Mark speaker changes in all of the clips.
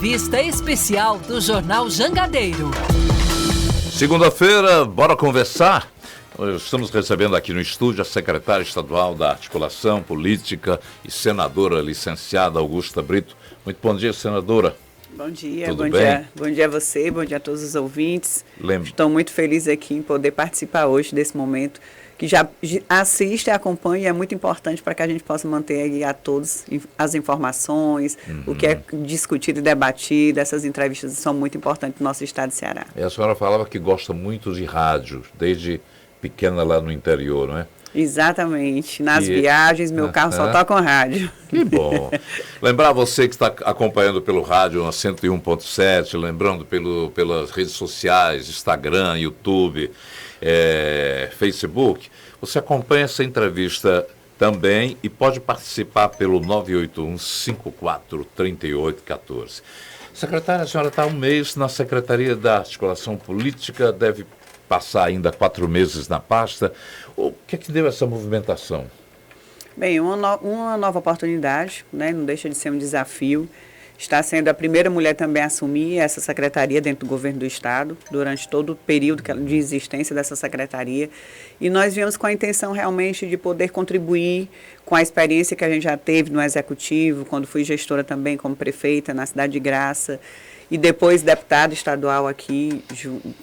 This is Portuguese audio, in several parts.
Speaker 1: Vista especial do Jornal Jangadeiro.
Speaker 2: Segunda-feira, bora conversar? Estamos recebendo aqui no estúdio a secretária estadual da Articulação Política e senadora licenciada Augusta Brito. Muito bom dia, senadora.
Speaker 3: Bom dia,
Speaker 2: Tudo
Speaker 3: bom
Speaker 2: bem?
Speaker 3: dia. Bom dia a você, bom dia a todos os ouvintes. Estou muito feliz aqui em poder participar hoje desse momento, que já assiste e acompanha, e é muito importante para que a gente possa manter aí a todos as informações, o que é discutido e debatido. Essas entrevistas são muito importantes no nosso estado de Ceará.
Speaker 2: E a senhora falava que gosta muito de rádio, desde pequena lá no interior, não é?
Speaker 3: Nas viagens, meu carro só toca com rádio.
Speaker 2: Que bom. Lembrar você que está acompanhando pelo rádio na 101.7, lembrando pelas redes sociais, Instagram, YouTube, Facebook, você acompanha essa entrevista também e pode participar pelo 981-543814. Secretária, a senhora está há um mês na Secretaria da Articulação Política, deve passar ainda 4 meses na pasta. O que é que deu essa movimentação?
Speaker 3: Bem, uma nova oportunidade, né? Não deixa de ser um desafio. Está sendo a primeira mulher também a assumir essa secretaria dentro do governo do estado, durante todo o período de existência dessa secretaria. E nós viemos com a intenção realmente de poder contribuir com a experiência que a gente já teve no executivo, quando fui gestora também como prefeita na cidade de Graça, e depois deputada estadual aqui,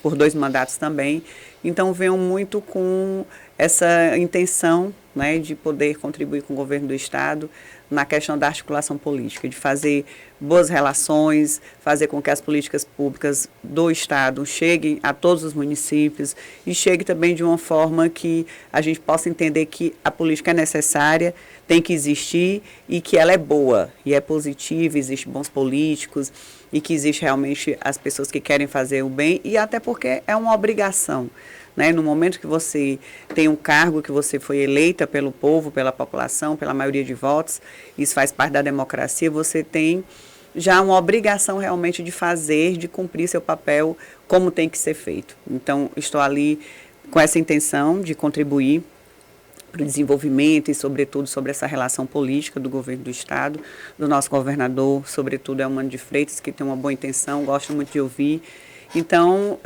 Speaker 3: por 2 mandatos também. Então, venho muito com essa intenção, né, de poder contribuir com o governo do estado na questão da articulação política, de fazer boas relações, fazer com que as políticas públicas do estado cheguem a todos os municípios e chegue também de uma forma que a gente possa entender que a política é necessária, tem que existir e que ela é boa e é positiva, existem bons políticos e que existe realmente as pessoas que querem fazer o bem, e até porque é uma obrigação, né? No momento que você tem um cargo, que você foi eleita pelo povo, pela população, pela maioria de votos, isso faz parte da democracia, você tem já uma obrigação realmente de fazer, de cumprir seu papel como tem que ser feito. Então, estou ali com essa intenção de contribuir para o desenvolvimento e, sobretudo, sobre essa relação política do governo do estado, do nosso governador, sobretudo é o Mano de Freitas, que tem uma boa intenção, gosto muito de ouvir. Então,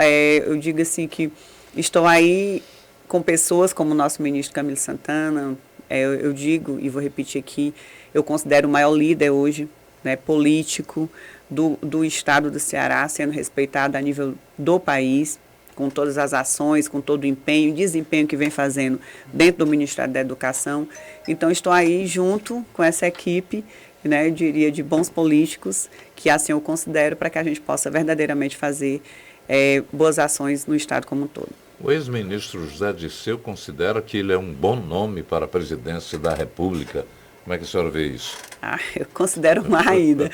Speaker 3: eu digo assim que estou aí com pessoas como o nosso ministro Camilo Santana, eu digo e vou repetir aqui, eu considero o maior líder hoje, né, político do estado do Ceará, sendo respeitado a nível do país, com todas as ações, com todo o empenho e desempenho que vem fazendo dentro do Ministério da Educação. Então, estou aí junto com essa equipe, né, eu diria, de bons políticos, que assim eu considero, para que a gente possa verdadeiramente fazer boas ações no estado como um todo.
Speaker 2: O ex-ministro José Dirceu considera que ele é um bom nome para a presidência da República. Como é que a senhora vê isso?
Speaker 3: Eu considero mais ainda.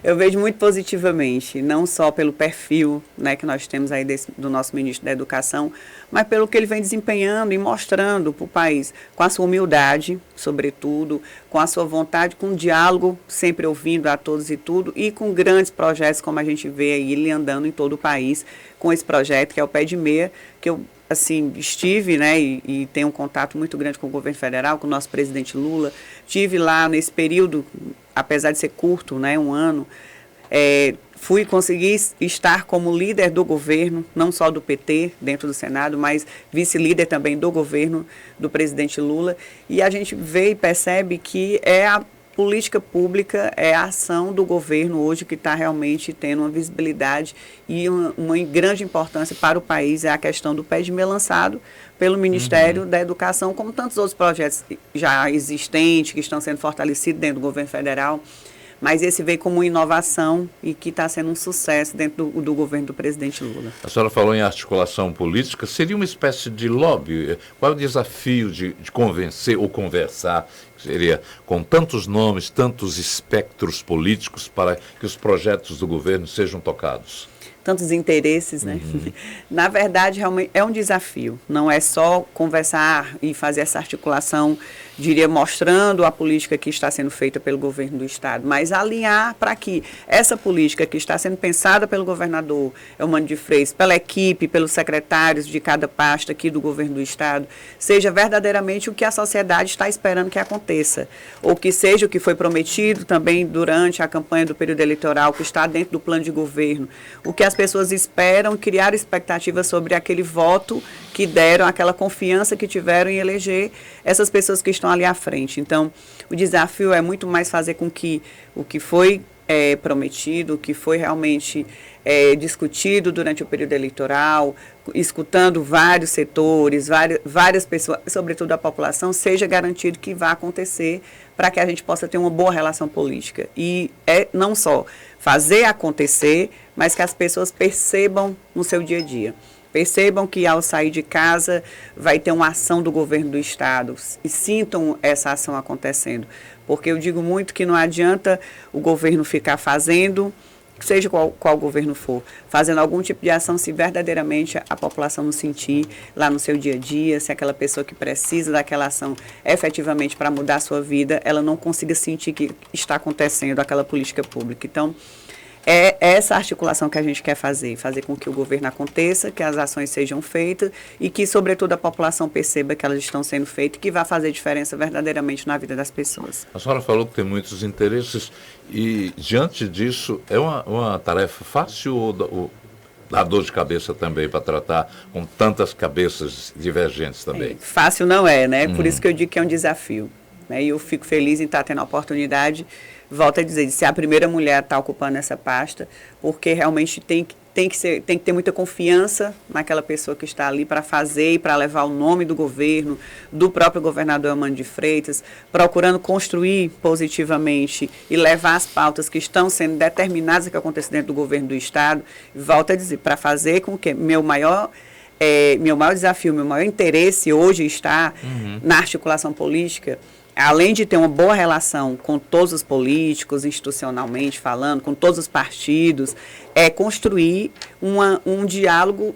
Speaker 3: Eu vejo muito positivamente, não só pelo perfil, né, que nós temos aí do nosso ministro da Educação, mas pelo que ele vem desempenhando e mostrando para o país, com a sua humildade, sobretudo, com a sua vontade, com o diálogo, sempre ouvindo a todos e tudo, e com grandes projetos, como a gente vê aí, ele andando em todo o país, com esse projeto que é o Pé de Meia, que eu estive, né, e tenho um contato muito grande com o governo federal, com o nosso presidente Lula. Tive lá nesse período, apesar de ser curto, né, 1 ano, consegui estar como líder do governo, não só do PT dentro do Senado, mas vice-líder também do governo do presidente Lula. E a gente vê e percebe que a política pública, é a ação do governo hoje que está realmente tendo uma visibilidade e uma grande importância para o país, é a questão do Pé de Meia lançado pelo Ministério da Educação, como tantos outros projetos já existentes, que estão sendo fortalecidos dentro do governo federal, mas esse veio como uma inovação e que está sendo um sucesso dentro do governo do presidente Lula.
Speaker 2: A senhora falou em articulação política, seria uma espécie de lobby? Qual é o desafio de convencer ou conversar, seria com tantos nomes, tantos espectros políticos, para que os projetos do governo sejam tocados?
Speaker 3: tantos interesses, né? Na verdade, realmente é um desafio. Não é só conversar e fazer essa articulação, diria, mostrando a política que está sendo feita pelo governo do Estado, mas alinhar para que essa política que está sendo pensada pelo governador Eumano de Freitas, pela equipe, pelos secretários de cada pasta aqui do governo do Estado, seja verdadeiramente o que a sociedade está esperando que aconteça, ou que seja o que foi prometido também durante a campanha do período eleitoral, que está dentro do plano de governo, o que as pessoas esperam, criar expectativas sobre aquele voto que deram, aquela confiança que tiveram em eleger essas pessoas que estão ali à frente. Então, o desafio é muito mais fazer com que o que foi prometido, o que foi realmente discutido durante o período eleitoral, escutando vários setores, várias pessoas, sobretudo a população, seja garantido que vá acontecer para que a gente possa ter uma boa relação política. E não só fazer acontecer, mas que as pessoas percebam no seu dia a dia. Percebam que ao sair de casa vai ter uma ação do governo do Estado e sintam essa ação acontecendo. Porque eu digo muito que não adianta o governo ficar fazendo, seja qual governo for, fazendo algum tipo de ação se verdadeiramente a população não sentir lá no seu dia a dia, se aquela pessoa que precisa daquela ação efetivamente para mudar a sua vida, ela não consiga sentir que está acontecendo aquela política pública. Então, é essa articulação que a gente quer fazer com que o governo aconteça, que as ações sejam feitas e que, sobretudo, a população perceba que elas estão sendo feitas e que vai fazer diferença verdadeiramente na vida das pessoas.
Speaker 2: A senhora falou que tem muitos interesses e, diante disso, é uma tarefa fácil ou dá dor de cabeça também para tratar com tantas cabeças divergentes também?
Speaker 3: Fácil não é, né? Por isso que eu digo que é um desafio. Né? E eu fico feliz em estar tendo a oportunidade, volto a dizer, de ser a primeira mulher a estar ocupando essa pasta, porque realmente tem que ter muita confiança naquela pessoa que está ali para fazer e para levar o nome do governo, do próprio governador Eumano de Freitas, procurando construir positivamente e levar as pautas que estão sendo determinadas que aconteçam dentro do governo do Estado. Volto a dizer, para fazer com que meu maior desafio, meu maior interesse hoje está na articulação política, além de ter uma boa relação com todos os políticos, institucionalmente falando, com todos os partidos, é construir um diálogo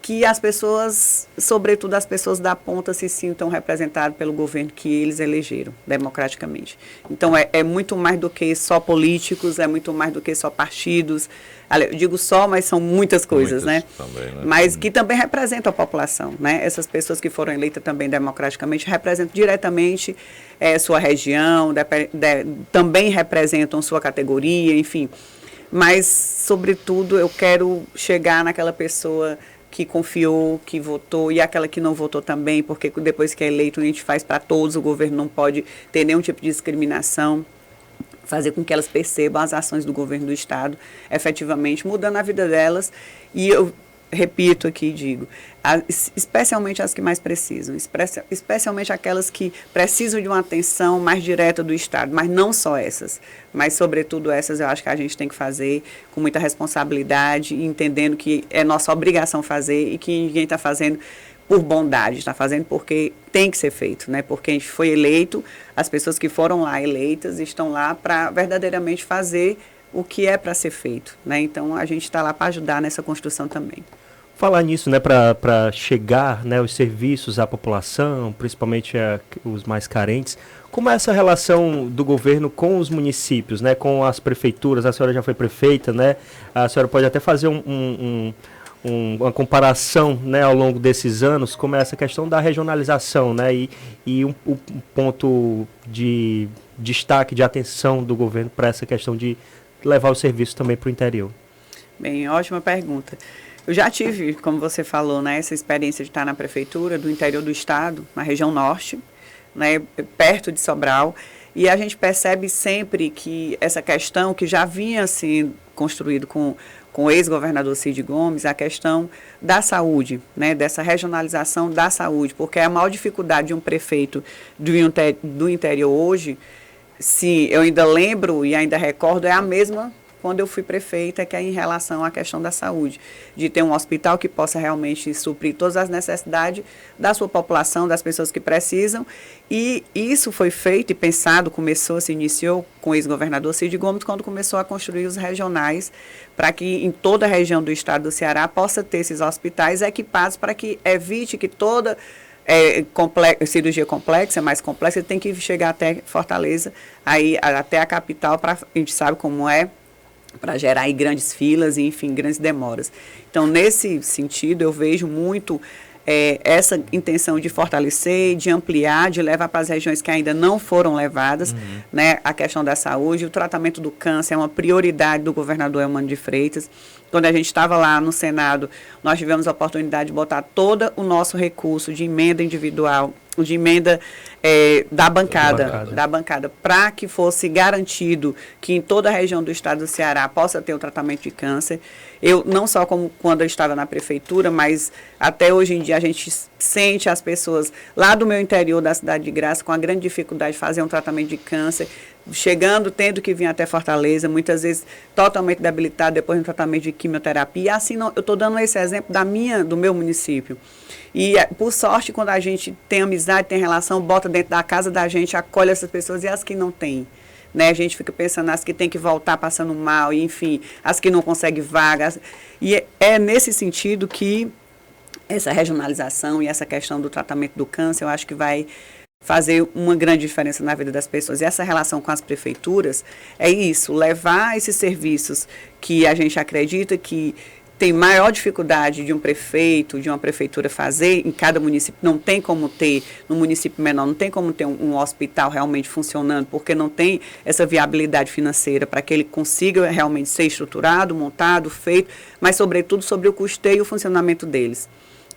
Speaker 3: que as pessoas, sobretudo as pessoas da ponta, se sintam representadas pelo governo que eles elegeram democraticamente. Então, é muito mais do que só políticos, é muito mais do que só partidos. Eu digo só, mas são muitas coisas, né? Também, né? Mas que também representam a população, né? Essas pessoas que foram eleitas também democraticamente representam diretamente sua região, também representam sua categoria, enfim. Mas, sobretudo, eu quero chegar naquela pessoa que confiou, que votou, e aquela que não votou também, porque depois que é eleito a gente faz para todos, o governo não pode ter nenhum tipo de discriminação, fazer com que elas percebam as ações do governo do Estado, efetivamente mudando a vida delas, e eu repito aqui e digo, especialmente as que mais precisam, especialmente aquelas que precisam de uma atenção mais direta do Estado, mas não só essas, mas sobretudo essas eu acho que a gente tem que fazer com muita responsabilidade, entendendo que é nossa obrigação fazer e que ninguém está fazendo por bondade, está fazendo porque tem que ser feito, né? Porque a gente foi eleito, as pessoas que foram lá eleitas estão lá para verdadeiramente fazer o que é para ser feito, né? Então a gente está lá para ajudar nessa construção também.
Speaker 4: Falar nisso, né, para chegar, né, os serviços à população, principalmente os mais carentes, como é essa relação do governo com os municípios, né, com as prefeituras? A senhora já foi prefeita, né? A senhora pode até fazer uma comparação, né, ao longo desses anos, como é essa questão da regionalização, né, e um ponto de destaque, de atenção do governo para essa questão de levar o serviço também para o interior.
Speaker 3: Bem, ótima pergunta. Eu já tive, como você falou, né, essa experiência de estar na prefeitura do interior do estado, na região norte, né, perto de Sobral, e a gente percebe sempre que essa questão que já vinha sendo construído com o ex-governador Cid Gomes, a questão da saúde, né, dessa regionalização da saúde, porque a maior dificuldade de um prefeito do interior hoje, se eu ainda lembro e ainda recordo, é a mesma quando eu fui prefeita, que é em relação à questão da saúde, de ter um hospital que possa realmente suprir todas as necessidades da sua população, das pessoas que precisam, e isso foi feito e pensado, se iniciou com o ex-governador Cid Gomes, quando começou a construir os regionais, para que em toda a região do estado do Ceará possa ter esses hospitais equipados para que evite que toda cirurgia complexa, mais complexa, tem que chegar até Fortaleza, aí até a capital, a gente sabe como é, para gerar aí grandes filas e, enfim, grandes demoras. Então, nesse sentido, eu vejo muito essa intenção de fortalecer, de ampliar, de levar para as regiões que ainda não foram levadas, né, a questão da saúde, o tratamento do câncer é uma prioridade do governador Eumano de Freitas. Quando a gente estava lá no Senado, nós tivemos a oportunidade de botar todo o nosso recurso de emenda individual, de emenda da bancada, para que fosse garantido que em toda a região do estado do Ceará possa ter o tratamento de câncer. Eu, não só como quando eu estava na prefeitura, mas até hoje em dia a gente sente as pessoas lá do meu interior da cidade de Graça com a grande dificuldade de fazer um tratamento de câncer, chegando, tendo que vir até Fortaleza, muitas vezes totalmente debilitado depois do tratamento de quimioterapia. Assim, eu estou dando esse exemplo do meu município. E, por sorte, quando a gente tem amizade, tem relação, bota dentro da casa da gente, acolhe essas pessoas e as que não têm. Né? A gente fica pensando nas que tem que voltar passando mal, e, enfim, as que não conseguem vagas. E é nesse sentido que essa regionalização e essa questão do tratamento do câncer, eu acho que vai fazer uma grande diferença na vida das pessoas. E essa relação com as prefeituras é isso, levar esses serviços que a gente acredita que tem maior dificuldade de um prefeito, de uma prefeitura fazer, em cada município não tem como ter, no município menor não tem como ter um hospital realmente funcionando, porque não tem essa viabilidade financeira para que ele consiga realmente ser estruturado, montado, feito, mas sobretudo sobre o custeio e o funcionamento deles,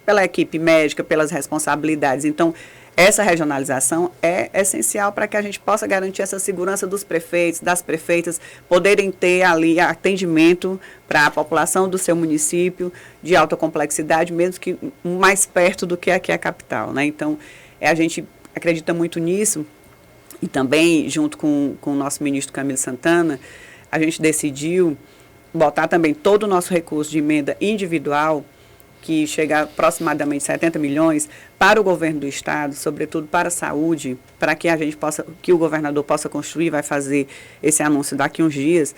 Speaker 3: pela equipe médica, pelas responsabilidades. Então, essa regionalização é essencial para que a gente possa garantir essa segurança dos prefeitos, das prefeitas, poderem ter ali atendimento para a população do seu município de alta complexidade, mesmo que mais perto do que aqui a capital, né? Então, a gente acredita muito nisso e também, junto com o nosso ministro Camilo Santana, a gente decidiu botar também todo o nosso recurso de emenda individual, que chega a aproximadamente 70 milhões para o governo do estado, sobretudo para a saúde, para que a gente possa, que o governador possa construir, vai fazer esse anúncio daqui a uns dias,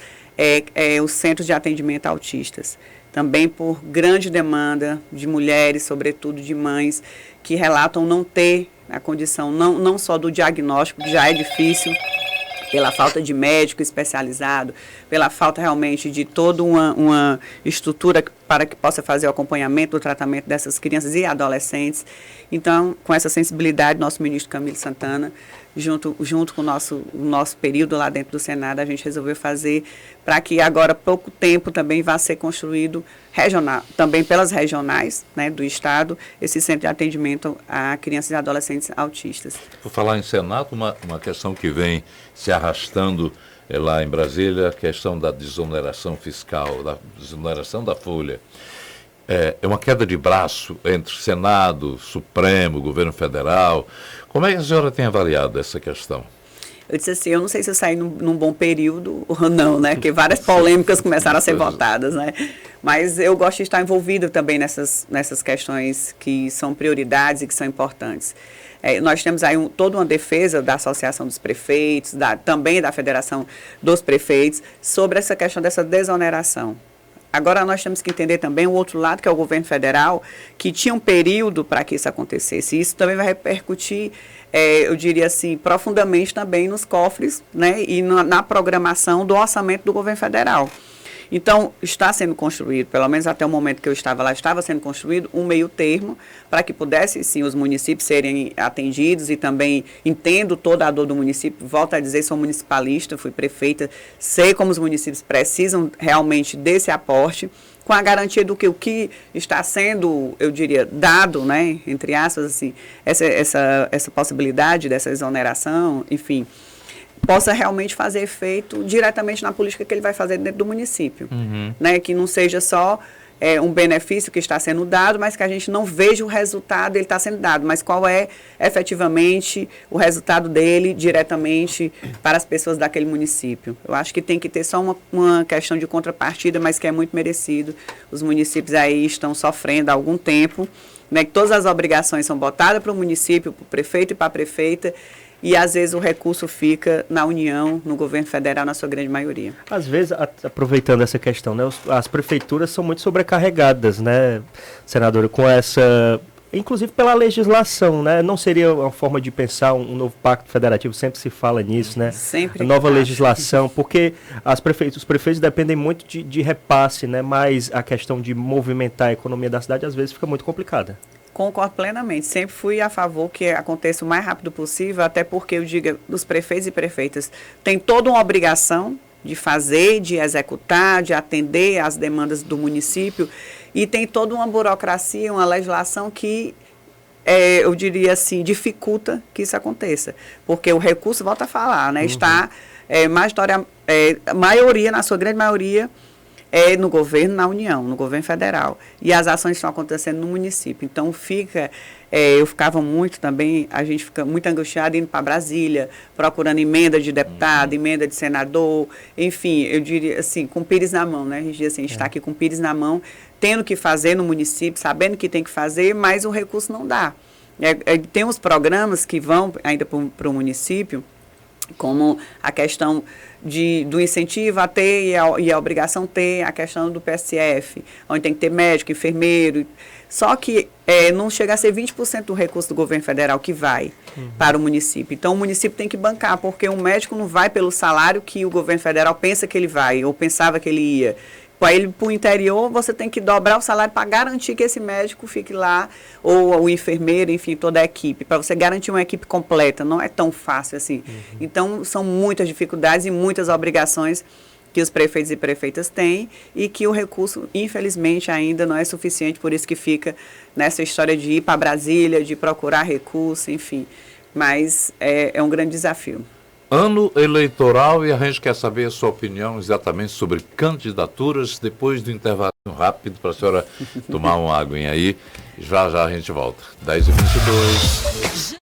Speaker 3: os centros de atendimento a autistas. Também por grande demanda de mulheres, sobretudo de mães, que relatam não ter a condição, não só do diagnóstico, que já é difícil, pela falta de médico especializado, pela falta realmente de toda uma estrutura para que possa fazer o acompanhamento do tratamento dessas crianças e adolescentes. Então, com essa sensibilidade, nosso ministro Camilo Santana, junto com o nosso período lá dentro do Senado, a gente resolveu fazer para que agora, pouco tempo, também vá ser construído regional, também pelas regionais, né, do estado, esse centro de atendimento a crianças e adolescentes autistas.
Speaker 2: Por falar em Senado, uma questão que vem se arrastando lá em Brasília, a questão da desoneração fiscal, da desoneração da folha. É uma queda de braço entre Senado, Supremo, governo federal. Como é que a senhora tem avaliado essa questão?
Speaker 3: Eu disse assim, eu não sei se eu saí num bom período ou não, né? Porque várias polêmicas começaram a ser votadas, né? Mas eu gosto de estar envolvida também nessas questões que são prioridades e que são importantes. Nós temos aí toda uma defesa da Associação dos Prefeitos, também da Federação dos Prefeitos, sobre essa questão dessa desoneração. Agora nós temos que entender também o outro lado, que é o governo federal, que tinha um período para que isso acontecesse. Isso também vai repercutir, eu diria assim, profundamente também nos cofres, né, e na programação do orçamento do governo federal. Então, está sendo construído, pelo menos até o momento que eu estava lá, estava sendo construído um meio termo para que pudesse, sim, os municípios serem atendidos e também entendo toda a dor do município. Volto a dizer, sou municipalista, fui prefeita, sei como os municípios precisam realmente desse aporte, com a garantia do que o que está sendo, eu diria, dado, né, entre aspas, assim, essa possibilidade dessa exoneração, enfim, possa realmente fazer efeito diretamente na política que ele vai fazer dentro do município. Né? Que não seja só um benefício que está sendo dado, mas que a gente não veja o resultado, ele está sendo dado, mas qual é efetivamente o resultado dele diretamente para as pessoas daquele município. Eu acho que tem que ter só uma questão de contrapartida, mas que é muito merecido. Os municípios aí estão sofrendo há algum tempo, né, que todas as obrigações são botadas para o município, para o prefeito e para a prefeita, e às vezes o recurso fica na União, no governo federal, na sua grande maioria.
Speaker 4: Às vezes, aproveitando essa questão, né, as prefeituras são muito sobrecarregadas, né, senadora, com essa, inclusive pela legislação, né, não seria uma forma de pensar um novo pacto federativo, sempre se fala nisso, né,
Speaker 3: sempre
Speaker 4: nova legislação, porque os prefeitos dependem muito de repasse, né, mas a questão de movimentar a economia da cidade às vezes fica muito complicada.
Speaker 3: Concordo plenamente. Sempre fui a favor que aconteça o mais rápido possível, até porque eu digo, os prefeitos e prefeitas têm toda uma obrigação de fazer, de executar, de atender às demandas do município, e tem toda uma burocracia, uma legislação que, eu diria assim, dificulta que isso aconteça. Porque o recurso, volta a falar, né, está, maioria, na sua grande maioria, no governo, na União, no governo federal. E as ações estão acontecendo no município. Então, eu ficava muito também, a gente fica muito angustiado indo para Brasília, procurando emenda de deputado, emenda de senador, enfim, eu diria assim, com o pires na mão, né? A gente diz assim, a gente está aqui com o pires na mão, tendo que fazer no município, sabendo que tem que fazer, mas o recurso não dá. Tem os programas que vão ainda para o município, como a questão do incentivo a ter e a obrigação ter a questão do PSF, onde tem que ter médico, enfermeiro. Só que não chega a ser 20% do recurso do governo federal que vai para o município. Então, o município tem que bancar, porque um médico não vai pelo salário que o governo federal pensa que ele vai, ou pensava que ele ia. Para ele para o interior, você tem que dobrar o salário para garantir que esse médico fique lá, ou o enfermeiro, enfim, toda a equipe, para você garantir uma equipe completa. Não é tão fácil assim. Então, são muitas dificuldades e muitas obrigações que os prefeitos e prefeitas têm e que o recurso, infelizmente, ainda não é suficiente, por isso que fica nessa história de ir para Brasília, de procurar recurso, enfim. Mas é um grande desafio.
Speaker 2: Ano eleitoral, e a gente quer saber a sua opinião exatamente sobre candidaturas, depois do intervalo rápido para a senhora tomar uma aguinha aí. Já já a gente volta. 10h22.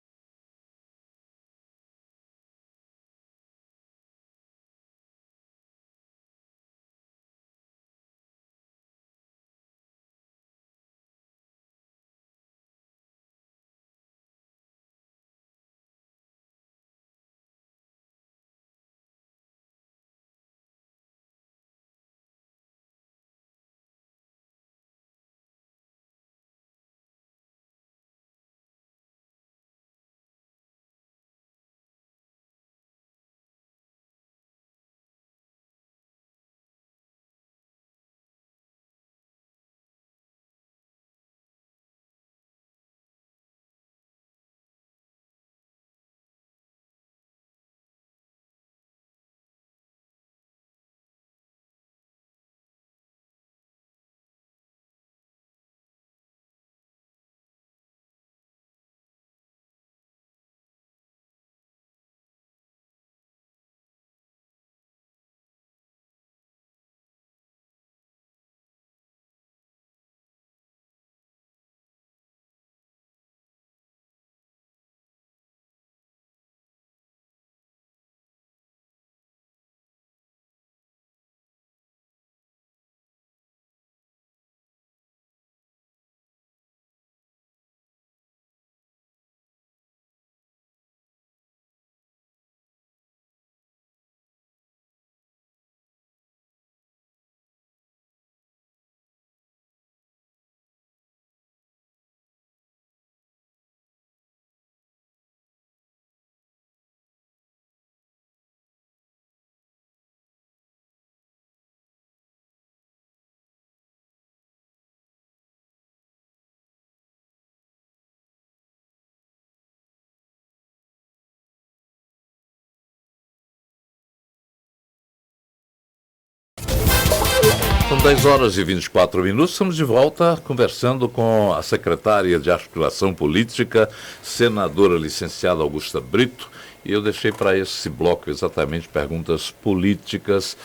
Speaker 2: São 10h24. Estamos de volta conversando com a secretária de Articulação Política, senadora licenciada Augusta Brito. E eu deixei para esse bloco exatamente perguntas políticas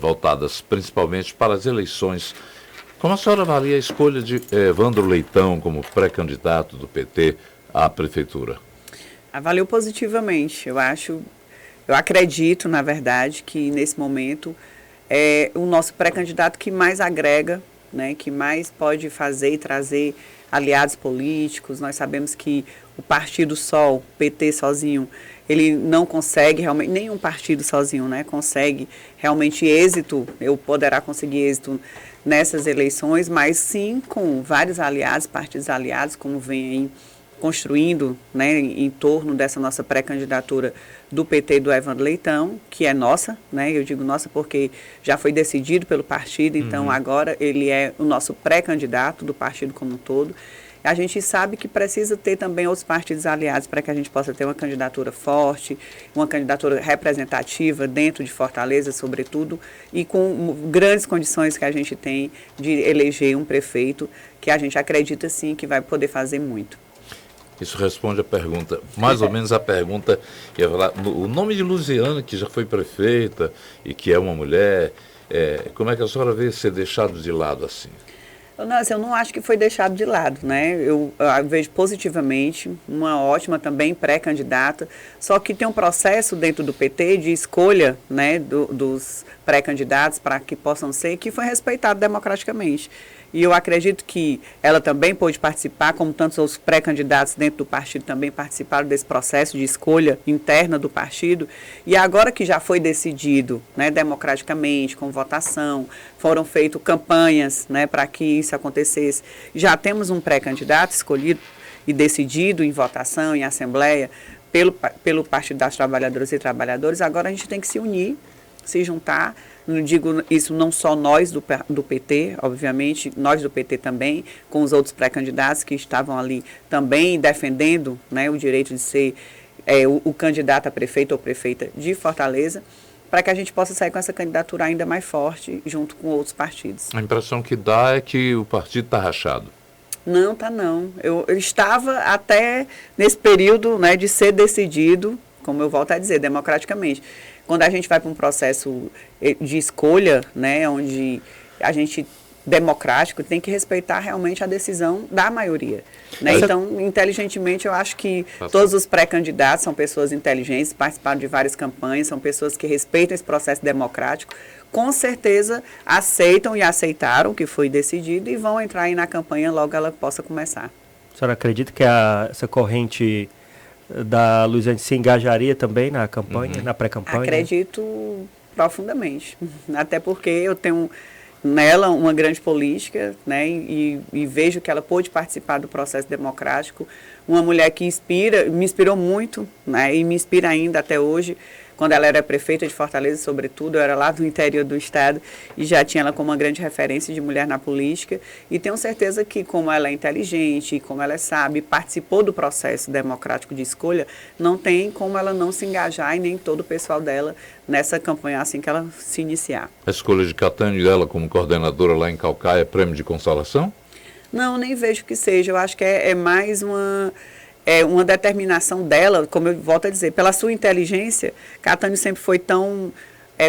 Speaker 2: voltadas principalmente para as eleições Como a senhora avalia a escolha de Evandro Leitão como pré-candidato do PT à prefeitura?
Speaker 3: Avaliou positivamente. Eu acredito, na verdade, que nesse momento é o nosso pré-candidato que mais agrega, né, que mais pode fazer e trazer aliados políticos. Nós sabemos que o Partido Sol, PT sozinho, ele não consegue realmente, nenhum partido sozinho, né, consegue realmente êxito, poderá conseguir êxito nessas eleições, mas sim com vários aliados, partidos aliados, como vem aí construindo, né, em torno dessa nossa pré-candidatura do PT do Evandro Leitão, que é nossa, né, eu digo nossa porque já foi decidido pelo partido, então agora ele é o nosso pré-candidato do partido como um todo. A gente sabe que precisa ter também outros partidos aliados para que a gente possa ter uma candidatura forte, uma candidatura representativa dentro de Fortaleza, sobretudo, e com grandes condições que a gente tem de eleger um prefeito que a gente acredita, sim, que vai poder fazer muito.
Speaker 2: Isso responde a pergunta, mais ou menos a pergunta, que ia falar, o nome de Luziane, que já foi prefeita e que é uma mulher, como é que a senhora vê ser deixado de lado assim?
Speaker 3: Nossa, eu não acho que foi deixado de lado, né? Eu vejo positivamente, uma ótima também pré-candidata, só que tem um processo dentro do PT de escolha, né, dos pré-candidatos para que possam ser, que foi respeitado democraticamente. E eu acredito que ela também pôde participar, como tantos outros pré-candidatos dentro do partido também participaram desse processo de escolha interna do partido. E agora que já foi decidido, né, democraticamente, com votação, foram feitas campanhas, né, para que isso acontecesse. Já temos um pré-candidato escolhido e decidido em votação, em assembleia, pelo Partido das Trabalhadoras e Trabalhadores. Agora a gente tem que se unir, se juntar. Não digo isso não só nós do PT, obviamente, nós do PT também, com os outros pré-candidatos que estavam ali também defendendo, né, o direito de ser o candidato a prefeito ou prefeita de Fortaleza, para que a gente possa sair com essa candidatura ainda mais forte, junto com outros partidos.
Speaker 2: A impressão que dá é que o partido está rachado.
Speaker 3: Não, tá não. Eu estava até nesse período, né, de ser decidido, como eu volto a dizer, democraticamente. Quando a gente vai para um processo de escolha, né, onde a gente, democrático, tem que respeitar realmente a decisão da maioria. Né? Então, inteligentemente, eu acho que todos os pré-candidatos são pessoas inteligentes, participaram de várias campanhas, são pessoas que respeitam esse processo democrático, com certeza aceitam e aceitaram o que foi decidido e vão entrar aí na campanha logo ela possa começar.
Speaker 4: A senhora acredita que essa corrente da Luziane se engajaria também na campanha, na pré-campanha?
Speaker 3: Acredito profundamente, até porque eu tenho nela uma grande política, né, e vejo que ela pôde participar do processo democrático, uma mulher que me inspirou muito, né, e me inspira ainda até hoje. Quando ela era prefeita de Fortaleza, sobretudo, eu era lá do interior do estado e já tinha ela como uma grande referência de mulher na política. E tenho certeza que, como ela é inteligente, como ela é sábia, participou do processo democrático de escolha, não tem como ela não se engajar e nem todo o pessoal dela nessa campanha assim que ela se iniciar.
Speaker 2: A escolha de Catânio dela como coordenadora lá em Calcaia é prêmio de consolação?
Speaker 3: Não, nem vejo que seja. Eu acho que é mais uma determinação dela, como eu volto a dizer, pela sua inteligência. Catânio sempre foi tão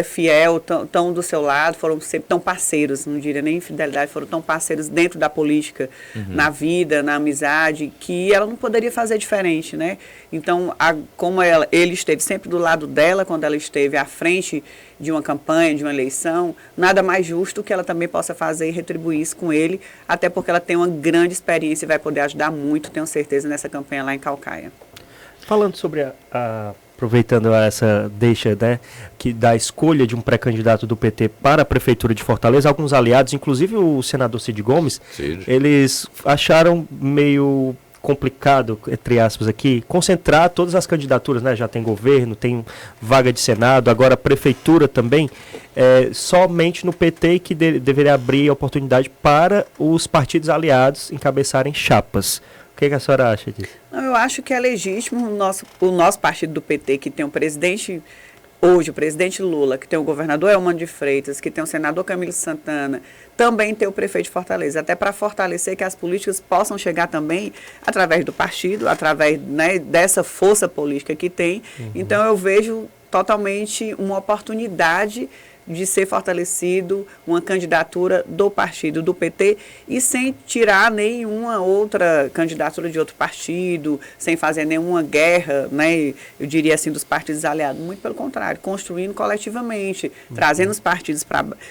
Speaker 3: fiel, tão do seu lado, foram sempre tão parceiros, não diria nem infidelidade, foram tão parceiros dentro da política, na vida, na amizade, que ela não poderia fazer diferente, né? Então, como ele esteve sempre do lado dela, quando ela esteve à frente de uma campanha, de uma eleição, nada mais justo que ela também possa fazer e retribuir isso com ele, até porque ela tem uma grande experiência e vai poder ajudar muito, tenho certeza, nessa campanha lá em Calcaia.
Speaker 4: Falando sobre aproveitando essa deixa, né, da escolha de um pré-candidato do PT para a Prefeitura de Fortaleza, alguns aliados, inclusive o senador Cid Gomes, eles acharam meio complicado, entre aspas aqui, concentrar todas as candidaturas, né, já tem governo, tem vaga de Senado, agora a Prefeitura também, somente no PT que deveria abrir a oportunidade para os partidos aliados encabeçarem chapas. O que a senhora acha disso?
Speaker 3: Não, eu acho que é legítimo o nosso partido do PT, que tem o presidente hoje, o presidente Lula, que tem o governador Elmano de Freitas, que tem o senador Camilo Santana, também tem o prefeito de Fortaleza, até para fortalecer que as políticas possam chegar também através do partido, através, né, dessa força política que tem. Então eu vejo totalmente uma oportunidade de ser fortalecido uma candidatura do partido, do PT, e sem tirar nenhuma outra candidatura de outro partido, sem fazer nenhuma guerra, né, eu diria assim, dos partidos aliados. Muito pelo contrário, construindo coletivamente, trazendo os partidos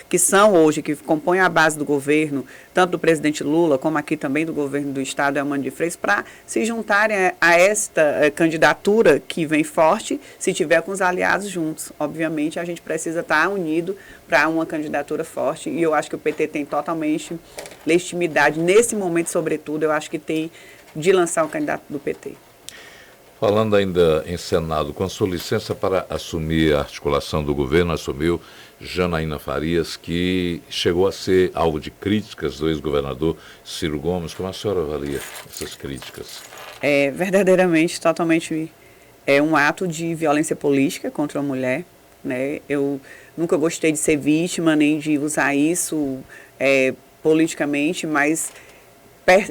Speaker 3: que são hoje, que compõem a base do governo, tanto do presidente Lula, como aqui também do governo do Estado, Elmano de Freitas, para se juntarem a esta candidatura que vem forte, se tiver com os aliados juntos. Obviamente, a gente precisa estar unido para uma candidatura forte, e eu acho que o PT tem totalmente legitimidade, nesse momento, sobretudo, eu acho que tem de lançar o candidato do PT.
Speaker 2: Falando ainda em Senado, com a sua licença para assumir a articulação do governo, assumiu Janaína Farias, que chegou a ser alvo de críticas do ex-governador Ciro Gomes. Como a senhora avalia essas críticas?
Speaker 3: É verdadeiramente, totalmente, um ato de violência política contra a mulher, né? Eu nunca gostei de ser vítima, nem de usar isso politicamente, mas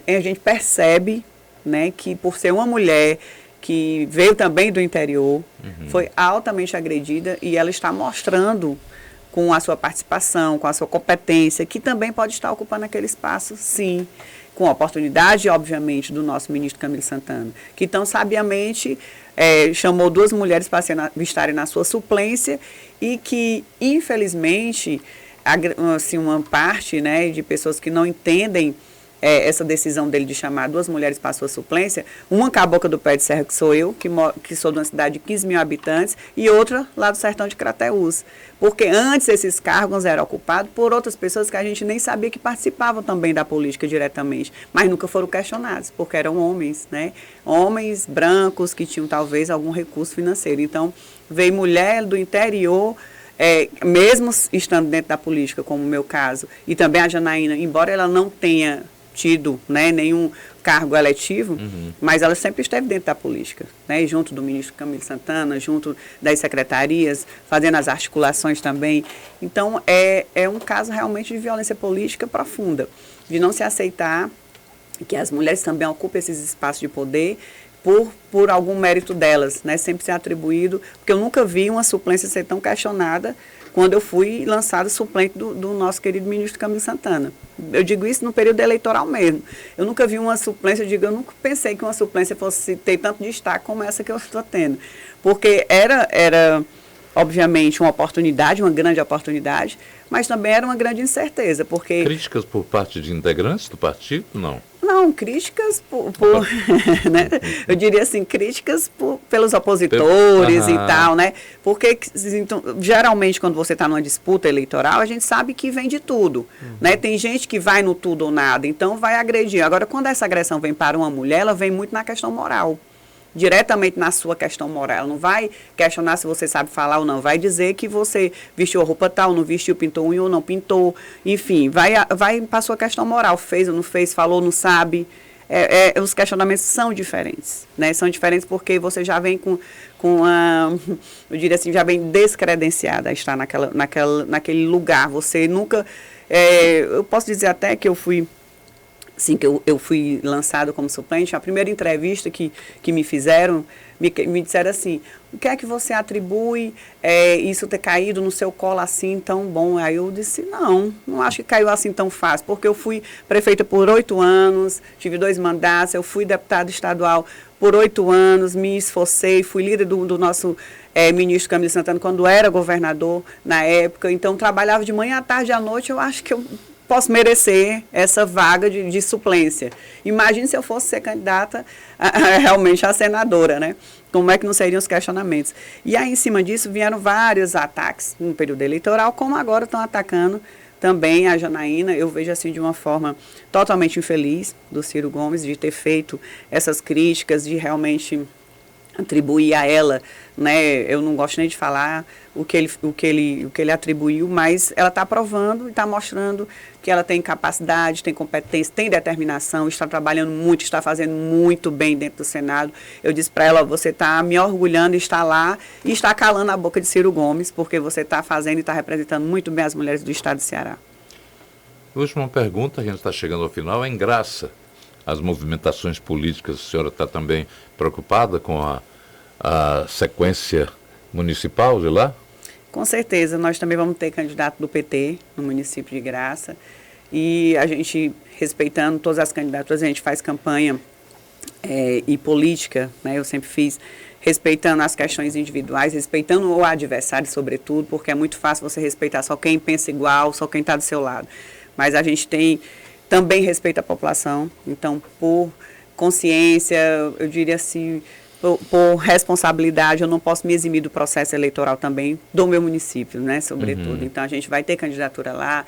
Speaker 3: a gente percebe, né, que por ser uma mulher que veio também do interior, foi altamente agredida, e ela está mostrando com a sua participação, com a sua competência, que também pode estar ocupando aquele espaço, sim, com a oportunidade, obviamente, do nosso ministro Camilo Santana, que tão sabiamente chamou duas mulheres para estarem na sua suplência, e que, infelizmente, assim, uma parte, né, de pessoas que não entendem essa decisão dele de chamar duas mulheres para a sua suplência, uma cabocla do Pé de Serra, que sou eu, que sou de uma cidade de 15 mil habitantes, e outra lá do sertão de Crateús. Porque antes esses cargos eram ocupados por outras pessoas que a gente nem sabia que participavam também da política diretamente, mas nunca foram questionados, porque eram homens, né? Homens brancos que tinham talvez algum recurso financeiro. Então, veio mulher do interior, mesmo estando dentro da política, como o meu caso, e também a Janaína, embora ela não tenha tido, né, nenhum cargo eletivo, mas ela sempre esteve dentro da política, né, junto do ministro Camilo Santana, junto das secretarias, fazendo as articulações também. Então, é um caso realmente de violência política profunda, de não se aceitar que as mulheres também ocupem esses espaços de poder por algum mérito delas, né, sempre ser atribuído, porque eu nunca vi uma suplência ser tão questionada quando eu fui lançada suplente do nosso querido ministro Camilo Santana. Eu digo isso no período eleitoral mesmo. Eu nunca vi uma suplência, eu nunca pensei que uma suplência fosse ter tanto destaque como essa que eu estou tendo. Porque era obviamente, uma oportunidade, uma grande oportunidade, mas também era uma grande incerteza, porque...
Speaker 2: Críticas por parte de integrantes do partido? Não.
Speaker 3: Não, críticas né? Eu diria assim, críticas pelos opositores e tal, né? Porque então, geralmente quando você está numa disputa eleitoral, a gente sabe que vem de tudo, né? Tem gente que vai no tudo ou nada, então vai agredir. Agora, quando essa agressão vem para uma mulher, ela vem muito na questão moral. Diretamente na sua questão moral. Ela não vai questionar se você sabe falar ou não. Vai dizer que você vestiu a roupa tal, não vestiu, pintou unha ou não pintou. Enfim, vai para a sua questão moral. Fez ou não fez, falou ou não sabe. Os questionamentos são diferentes, né? São diferentes porque você já vem com eu diria assim, já vem descredenciada a estar naquele lugar. Você nunca... eu posso dizer até que eu fui... Assim que eu fui lançado como suplente, a primeira entrevista que me fizeram, me disseram assim, o que é que você atribui isso ter caído no seu colo assim tão bom? Aí eu disse, não acho que caiu assim tão fácil, porque eu fui prefeita por 8 anos, tive 2 mandatos, eu fui deputada estadual por 8 anos, me esforcei, fui líder do nosso ministro Camilo Santana quando era governador na época, então trabalhava de manhã à tarde e à noite, eu acho que eu posso merecer essa vaga de suplência. Imagine se eu fosse ser candidata realmente a senadora, né? Como é que não seriam os questionamentos? E aí, em cima disso, vieram vários ataques no período eleitoral, como agora estão atacando também a Janaína. Eu vejo assim de uma forma totalmente infeliz do Ciro Gomes de ter feito essas críticas, de realmente atribuir a ela, né? Eu não gosto nem de falar o que ele atribuiu, mas ela está provando e está mostrando que ela tem capacidade, tem competência, tem determinação, está trabalhando muito, está fazendo muito bem dentro do Senado. Eu disse para ela, você está me orgulhando, está lá e está calando a boca de Ciro Gomes, porque você está fazendo e está representando muito bem as mulheres do estado do Ceará.
Speaker 2: Última pergunta, a gente está chegando ao final, em Graça, as movimentações políticas, a senhora está também preocupada com a sequência municipal de lá?
Speaker 3: Com certeza, nós também vamos ter candidato do PT no município de Graça. E a gente, respeitando todas as candidaturas, a gente faz campanha e política, né? Eu sempre fiz, respeitando as questões individuais, respeitando o adversário, sobretudo, porque é muito fácil você respeitar só quem pensa igual, só quem está do seu lado. Mas a gente tem também respeito à população, então, por consciência, eu diria assim, por responsabilidade, eu não posso me eximir do processo eleitoral também do meu município, né, sobretudo. Então, a gente vai ter candidatura lá,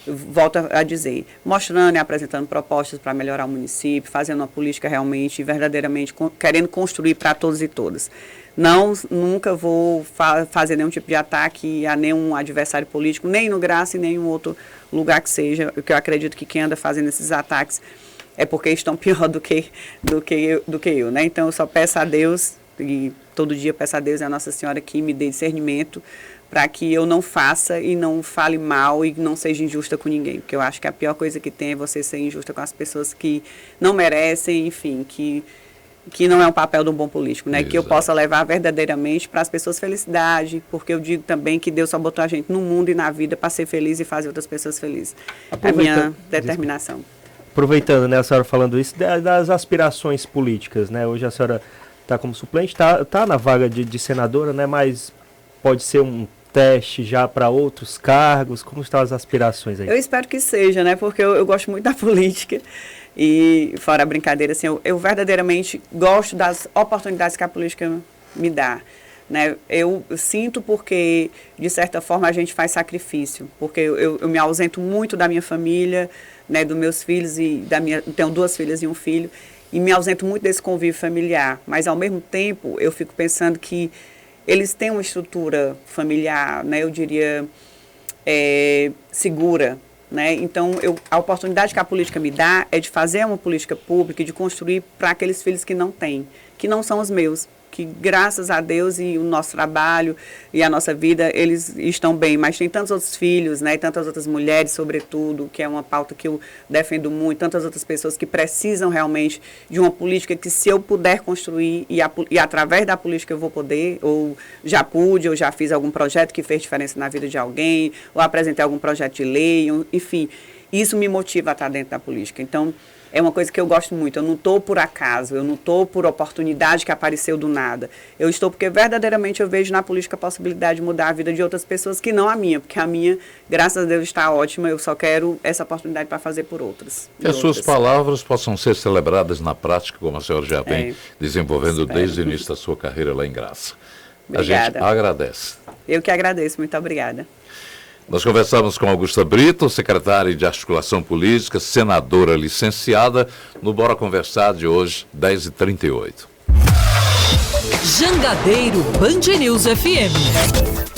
Speaker 3: volto a dizer, mostrando e apresentando propostas para melhorar o município, fazendo uma política realmente, verdadeiramente, querendo construir para todos e todas. Nunca vou fazer nenhum tipo de ataque a nenhum adversário político, nem no Graça e nem em outro lugar que seja, porque eu acredito que quem anda fazendo esses ataques é porque estão pior do que eu, né? Então eu só peço a Deus, e todo dia peço a Deus e a Nossa Senhora que me dê discernimento para que eu não faça e não fale mal e não seja injusta com ninguém, porque eu acho que a pior coisa que tem é você ser injusta com as pessoas que não merecem, enfim, que não é um papel de um bom político, né? Exato. Que eu possa levar verdadeiramente para as pessoas felicidade, porque eu digo também que Deus só botou a gente no mundo e na vida para ser feliz e fazer outras pessoas felizes. É a minha determinação.
Speaker 4: Aproveitando, né, a senhora falando isso, das aspirações políticas, né? Hoje a senhora está como suplente, tá na vaga de senadora, né? Mas pode ser um teste já para outros cargos? Como estão as aspirações aí?
Speaker 3: Eu espero que seja, né? Porque eu gosto muito da política e, fora a brincadeira, assim, eu verdadeiramente gosto das oportunidades que a política me dá. Né? Eu sinto porque, de certa forma, a gente faz sacrifício, porque eu me ausento muito da minha família, né, dos meus filhos, tenho 2 filhas e um filho, e me ausento muito desse convívio familiar, mas ao mesmo tempo eu fico pensando que eles têm uma estrutura familiar, né, eu diria, segura. Né? Então, a oportunidade que a política me dá é de fazer uma política pública e de construir para aqueles filhos que não têm, que não são os meus, que graças a Deus e o nosso trabalho e a nossa vida, eles estão bem, mas tem tantos outros filhos, né, e tantas outras mulheres, sobretudo, que é uma pauta que eu defendo muito, tantas outras pessoas que precisam realmente de uma política que, se eu puder construir e através da política eu vou poder, ou já pude, ou já fiz algum projeto que fez diferença na vida de alguém, ou apresentei algum projeto de lei, enfim, isso me motiva a estar dentro da política. Então, é uma coisa que eu gosto muito. Eu não estou por acaso, eu não estou por oportunidade que apareceu do nada. Eu estou porque verdadeiramente eu vejo na política a possibilidade de mudar a vida de outras pessoas que não a minha, porque a minha, graças a Deus, está ótima. Eu só quero essa oportunidade para fazer por outras.
Speaker 2: Que as suas palavras possam ser celebradas na prática, como a senhora já vem desenvolvendo desde o início da sua carreira lá em Graça.
Speaker 3: Obrigada.
Speaker 2: A gente agradece.
Speaker 3: Eu que agradeço. Muito obrigada.
Speaker 2: Nós conversamos com Augusta Brito, secretária de Articulação Política, senadora licenciada, no Bora Conversar de hoje, 10h38.
Speaker 1: Jangadeiro Band News FM.